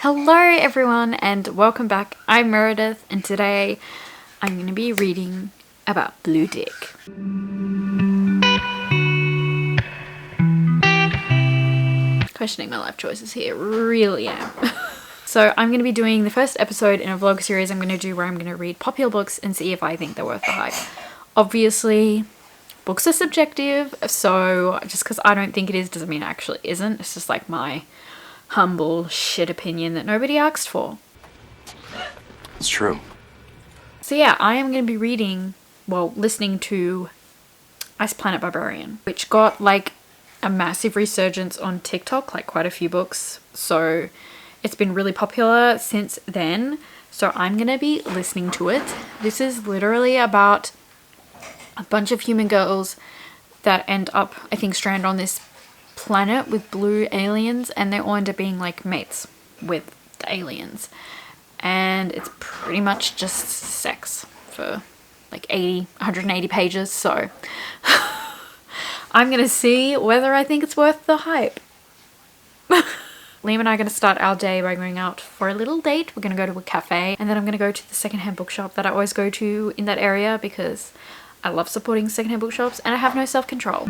Hello everyone and welcome back. I'm Meredith and today I'm going to be reading about Blue Dick. Questioning my life choices here, really am. So I'm going to be doing the first episode in a vlog series I'm going to do where I'm going to read popular books and see if I think they're worth the hype. Obviously, books are subjective, so just because I don't think it is doesn't mean it actually isn't. It's just like my humble shit opinion that nobody asked for. It's true. So yeah, I am going to be listening to Ice Planet Barbarian, which got like a massive resurgence on TikTok, like quite a few books. So it's been really popular since then. So I'm going to be listening to it. This is literally about a bunch of human girls that end up, I think, stranded on this planet with blue aliens, and they all end up being like mates with the aliens, and it's pretty much just sex for like 180 pages. So I'm gonna see whether I think it's worth the hype. Liam and I are going to start our day by going out for a little date. We're going to go to a cafe, and then I'm going to go to the secondhand bookshop that I always go to in that area because I love supporting secondhand bookshops and I have no self-control.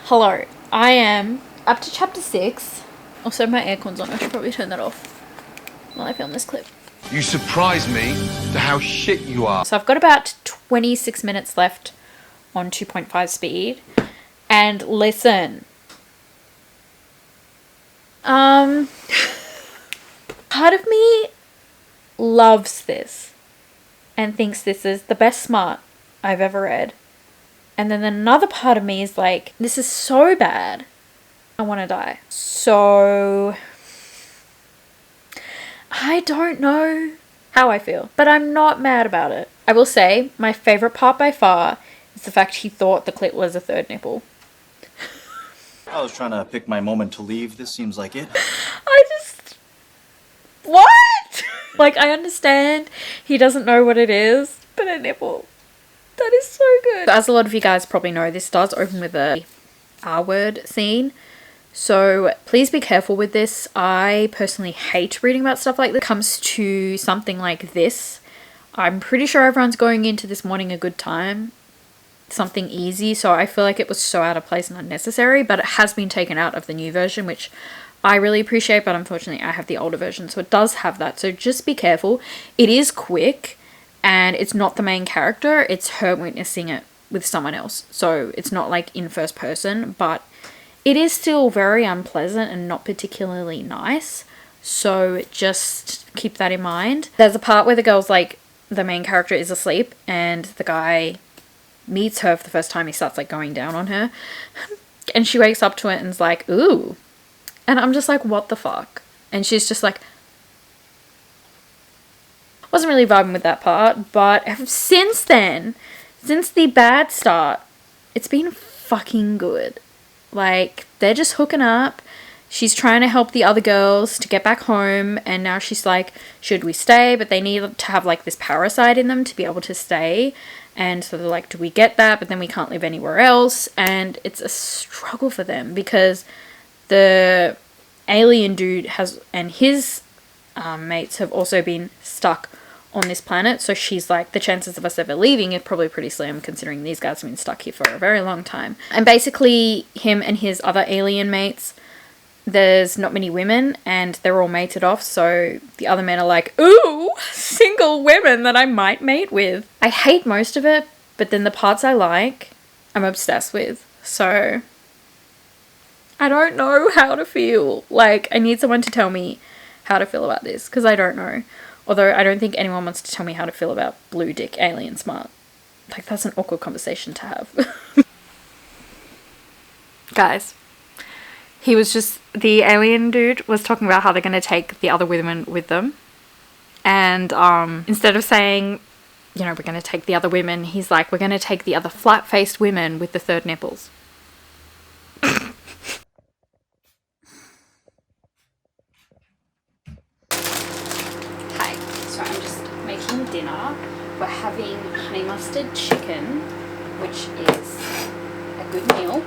Hello, I am up to chapter 6. Also, my aircon's on. I should probably turn that off while I film this clip. You surprise me to how shit you are. So I've got about 26 minutes left on 2.5 speed. And listen. Part of me loves this and thinks this is the best smut I've ever read. And then another part of me is like, this is so bad, I want to die. So I don't know how I feel, but I'm not mad about it. I will say my favorite part by far is the fact he thought the clit was a third nipple. I was trying to pick my moment to leave. This seems like it. What? Like, I understand he doesn't know what it is, but a nipple. That is so good. As a lot of you guys probably know, this does open with a R-word scene. So please be careful with this. I personally hate reading about stuff like this. When it comes to something like this, I'm pretty sure everyone's going into this wanting a good time. Something easy. So I feel like it was so out of place and unnecessary. But it has been taken out of the new version, which I really appreciate. But unfortunately, I have the older version. So it does have that. So just be careful. It is quick. And it's not the main character, it's her witnessing it with someone else. So it's not like in first person, but it is still very unpleasant and not particularly nice. So just keep that in mind. There's a part where the girl's like, the main character is asleep and the guy meets her for the first time. He starts like going down on her and she wakes up to it and is like, ooh. And I'm just like, what the fuck? And she's just like, wasn't really vibing with that part, but since then, since the bad start, it's been fucking good. Like, they're just hooking up. She's trying to help the other girls to get back home, and now she's like, should we stay? But they need to have like this parasite in them to be able to stay. And so they're like, do we get that? But then we can't live anywhere else. And it's a struggle for them because the alien dude and his mates have also been stuck on this planet. So she's like, the chances of us ever leaving are probably pretty slim, considering these guys have been stuck here for a very long time. And basically him and his other alien mates, there's not many women and they're all mated off. So the other men are like, ooh, single women that I might mate with. I hate most of it, but then the parts I like, I'm obsessed with. So I don't know how to feel. Like, I need someone to tell me how to feel about this, because I don't know. Although I don't think anyone wants to tell me how to feel about blue dick alien smut. Like, that's an awkward conversation to have. Guys, the alien dude was talking about how they're going to take the other women with them. And instead of saying, you know, we're going to take the other women, he's like, we're going to take the other flat-faced women with the third nipples. Hi, so I'm just making dinner. We're having honey mustard chicken, which is a good meal.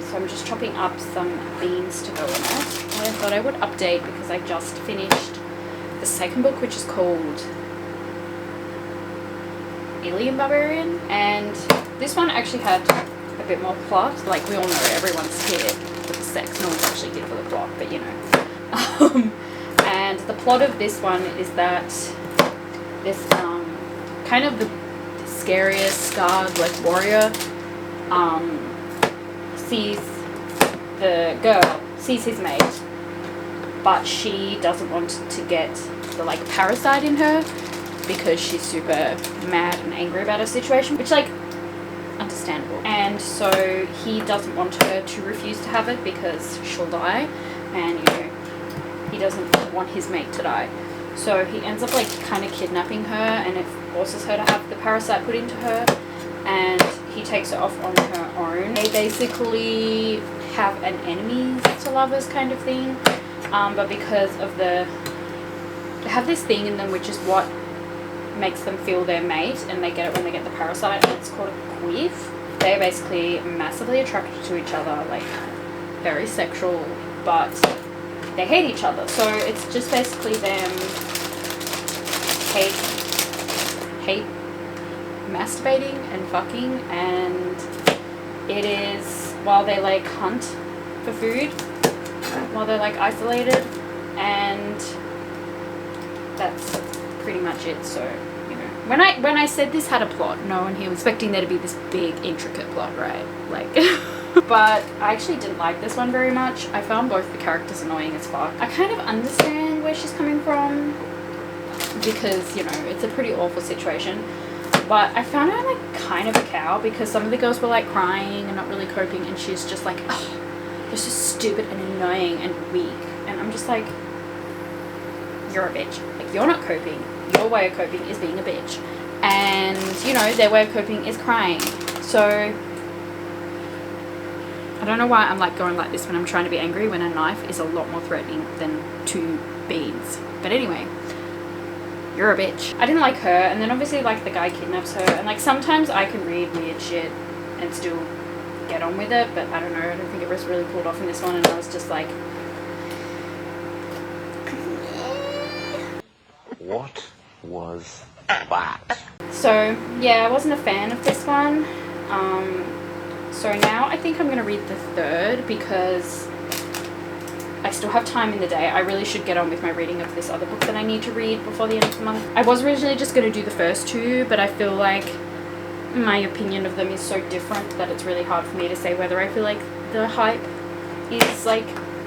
So I'm just chopping up some beans to go in it. And I thought I would update because I just finished the second book, which is called Barbarian, and this one actually had a bit more plot. Like, we all know everyone's here for the sex, no one's actually here for the plot, but you know. And the plot of this one is that this kind of the scariest scarred like warrior sees his mate, but she doesn't want to get the like parasite in her because she's super mad and angry about her situation, which, like, understandable. And so he doesn't want her to refuse to have it because she'll die, and, you know, he doesn't want his mate to die. So he ends up, like, kind of kidnapping her, and it forces her to have the parasite put into her, and he takes her off on her own. They basically have an enemies to lovers kind of thing, but because of they have this thing in them which is what makes them feel their mate, and they get it when they get the parasite, and it's called a queef. They're basically massively attracted to each other, like very sexual, but they hate each other. So it's just basically them hate masturbating and fucking, and it is while they like hunt for food, while they're like isolated, and that's pretty much it. So, you know, when I said this had a plot, no one here was expecting there to be this big intricate plot, right? Like but I actually didn't like this one very much. I found both the characters annoying as fuck. I kind of understand where she's coming from because, you know, it's a pretty awful situation, but I found her like kind of a cow because some of the girls were like crying and not really coping, and she's just like, oh, they're so stupid and annoying and weak, and I'm just like, you're a bitch. Like, you're not coping. Your way of coping is being a bitch. And, you know, their way of coping is crying. So, I don't know why I'm like going like this when I'm trying to be angry, when a knife is a lot more threatening than 2 beans. But anyway, you're a bitch. I didn't like her, and then obviously like the guy kidnaps her, and like sometimes I can read weird shit and still get on with it, but I don't know, I don't think it was really pulled off in this one, and I was just like, What was that? so yeah, I wasn't a fan of this one. So now I think I'm going to read the third because I still have time in the day. I really should get on with my reading of this other book that I need to read before the end of the month. I was originally just going to do the first 2, but I feel like my opinion of them is so different that it's really hard for me to say whether I feel like the hype is like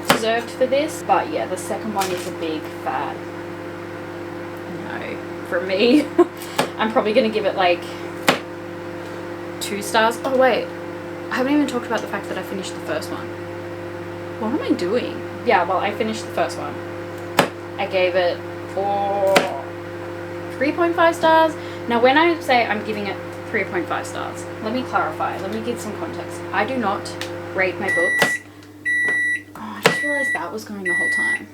deserved for this. But yeah, the second one is a big fat no for me. I'm probably going to give it like 2 stars. Oh wait, I haven't even talked about the fact that I finished the first one. What am I doing? Yeah, well, I finished the first one. I gave it 3.5 stars. Now, when I say I'm giving it 3.5 stars, let me clarify. Let me give some context. I do not rate my books. Oh, I just realized that was going the whole time.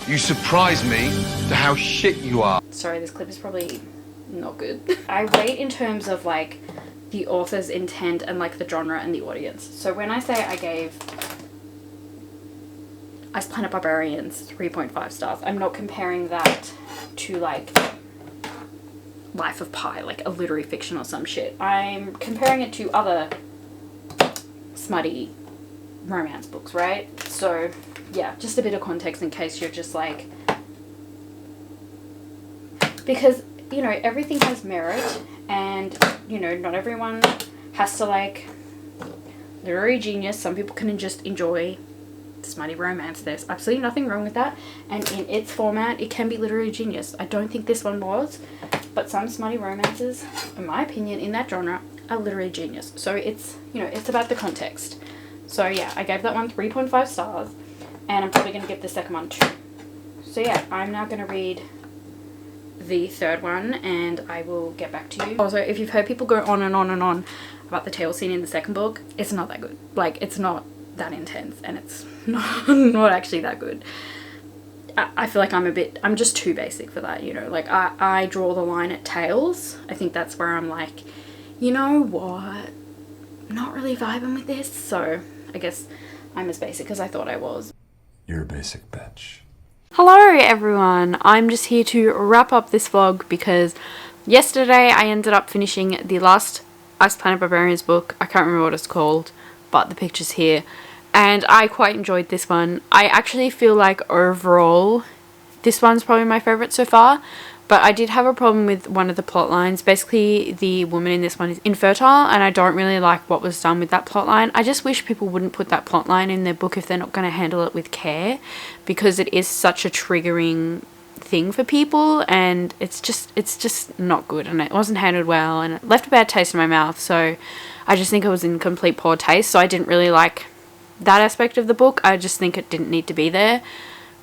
You surprise me to how shit you are. Sorry, this clip is probably not good. I rate in terms of like the author's intent and like the genre and the audience. So when I say I gave Ice Planet Barbarians 3.5 stars, I'm not comparing that to like Life of Pi, like a literary fiction or some shit. I'm comparing it to other smutty romance books, right? So yeah, just a bit of context in case you're just like, because, you know, everything has merit, and, you know, not everyone has to like literary genius. Some people can just enjoy smutty romance. There's absolutely nothing wrong with that, and in its format it can be literary genius. I don't think this one was, but some smutty romances, in my opinion, in that genre are literary genius. So it's, you know, it's about the context. So yeah, I gave that one 3.5 stars, and I'm probably going to give the second one 2. So yeah, I'm now going to read the third one, and I will get back to you. Also, if you've heard people go on and on and on about the tail scene in the second book, it's not that good. Like, it's not that intense, and it's not actually that good. I feel like I'm just too basic for that, you know. Like, I draw the line at tails. I think that's where I'm like, you know what, not really vibing with this. So I guess I'm as basic as I thought I was. You're a basic bitch. Hello everyone, I'm just here to wrap up this vlog because yesterday I ended up finishing the last Ice Planet Barbarians book. I can't remember what it's called, but the picture's here, and I quite enjoyed this one. I actually feel like overall this one's probably my favourite so far, but I did have a problem with one of the plot lines. Basically, the woman in this one is infertile, and I don't really like what was done with that plot line. I just wish people wouldn't put that plot line in their book if they're not going to handle it with care, because it is such a triggering thing for people, and it's just not good, and it wasn't handled well, and it left a bad taste in my mouth. So I just think it was in complete poor taste. So I didn't really like that aspect of the book. I just think it didn't need to be there,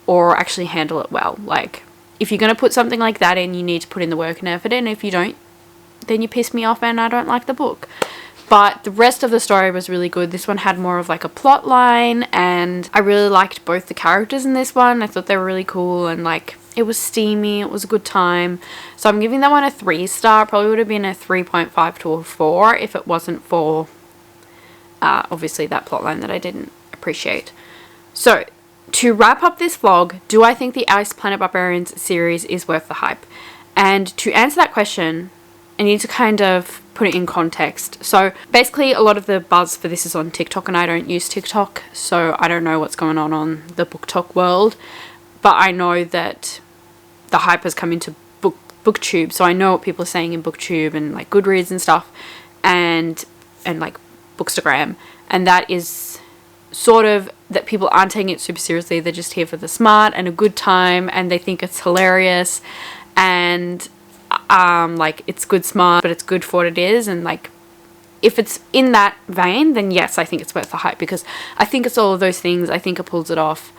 or actually handle it well. Like, if you're going to put something like that in, you need to put in the work and effort in. If you don't, then you piss me off and I don't like the book. But the rest of the story was really good. This one had more of like a plot line, and I really liked both the characters in this one. I thought they were really cool, and like, it was steamy, it was a good time. So I'm giving that one a 3 star. Probably would have been a 3.5 to a 4 if it wasn't for obviously that plot line that I didn't appreciate. So to wrap up this vlog, do I think the Ice Planet Barbarians series is worth the hype? And to answer that question, I need to kind of put it in context. So basically, a lot of the buzz for this is on TikTok, and I don't use TikTok, so I don't know what's going on the BookTok world. But I know that the hype has come into BookTube, so I know what people are saying in BookTube and like Goodreads and stuff, and like Bookstagram, and that is sort of that people aren't taking it super seriously. They're just here for the smart and a good time, and they think it's hilarious, and like, it's good smart, but it's good for what it is. And like, if it's in that vein, then yes, I think it's worth the hype, because I think it's all of those things. I think it pulls it off.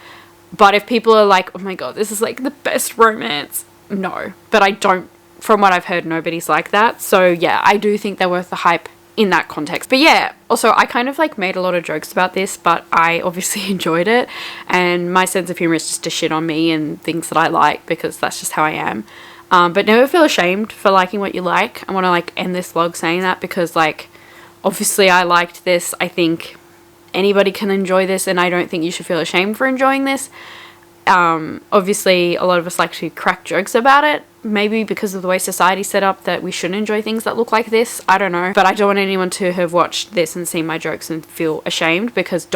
But if people are like, oh my god, this is like the best romance, no. But I don't, from what I've heard, nobody's like that. So yeah, I do think they're worth the hype in that context. But yeah, also I kind of like made a lot of jokes about this, but I obviously enjoyed it, and my sense of humor is just to shit on me and things that I like, because that's just how I am. But never feel ashamed for liking what you like. I want to like end this vlog saying that, because like, obviously I liked this. I think anybody can enjoy this, and I don't think you should feel ashamed for enjoying this. Obviously a lot of us like to crack jokes about it, maybe because of the way society's set up, that we shouldn't enjoy things that look like this. I don't know, but I don't want anyone to have watched this and seen my jokes and feel ashamed, because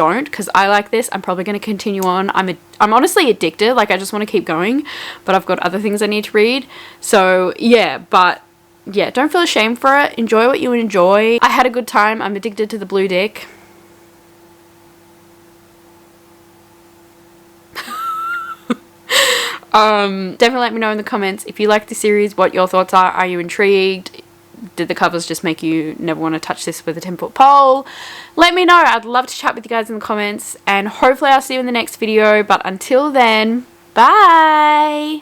I like this. I'm probably going to continue on. I'm honestly addicted. Like, I just want to keep going, but I've got other things I need to read. So yeah, but yeah, don't feel ashamed for it. Enjoy what you enjoy. I had a good time. I'm addicted to the blue dick. Definitely let me know in the comments if you like the series, what your thoughts are. Are you intrigued? Did the covers just make you never want to touch this with a 10-foot pole? Let me know. I'd love to chat with you guys in the comments, and hopefully I'll see you in the next video. But until then, bye!